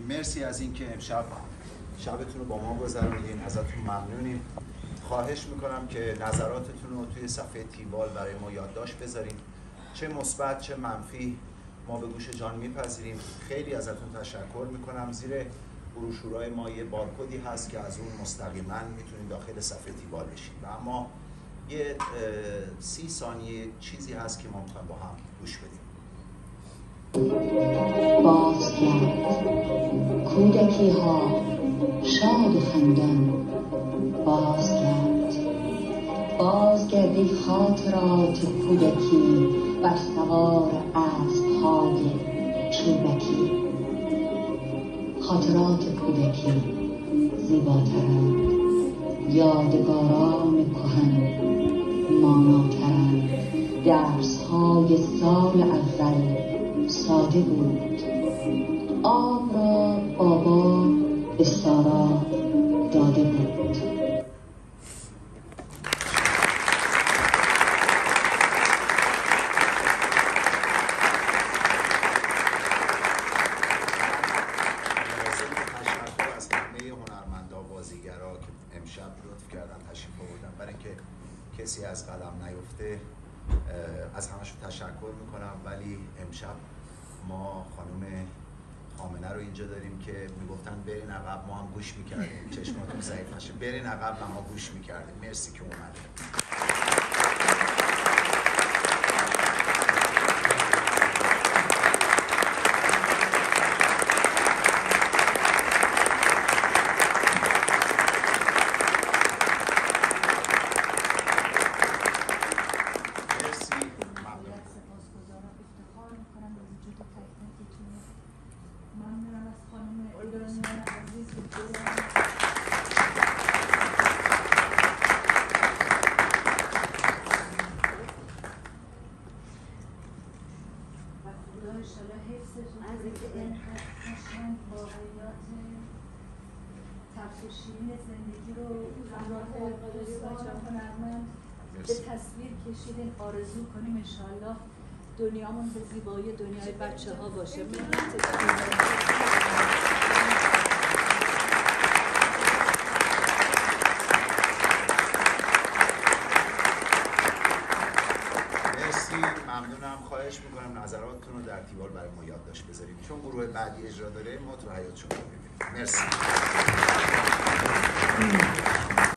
مرسی از اینکه امشب شبتون رو با ما گذروندین، ازتون ممنونیم. خواهش میکنم که نظراتتون رو توی صفحه تیوال برای ما یادداشت بذارین، چه مثبت چه منفی ما به گوش جان میپذیریم. خیلی ازتون تشکر میکنم. زیر بروشورهای ما یه بارکدی هست که از اون مستقیما میتونید داخل صفحه تیوال بشین و اما یه 30 ثانیه چیزی هست که ما میخوایم با هم گوش بدیم. بازگرد کودکی ها شاد و خندان، بازگرد ای خاطرات کودکی بر سوار اسب‌های چوبکی. خاطرات کودکی زیباترند، یادگاران کهن ماناترند. درس‌های سال اول ساده بود، آب را بابا به سارا داده بود. تشکر از همه هنرمندا و بازیگرا که امشب لطف کردن تشریف آوردن. برای اینکه کسی از قدم نیفته از همشون تشکر میکنم. ولی امشب ما خانم خامنه رو اینجا داریم که میگفتن برین عقب، ما هم گوش میکردیم. چشماتون ضعیف نشه، برین عقب و ما گوش میکردیم. مرسی که اومدید. شیرین زندگی رو همراه دوستان هنرمند به تصویر کشیدین. آرزو کنیم انشالله دنیامون به زیبایی دنیای بچه ها باشه. مرسی، ممنونم. خواهش میکنم نظراتتون رو در تیوال برای ما یادداشت بذاریم، چون گروه بعدی اجرا داره ما تو حیاط شما ببینیم. مرسی.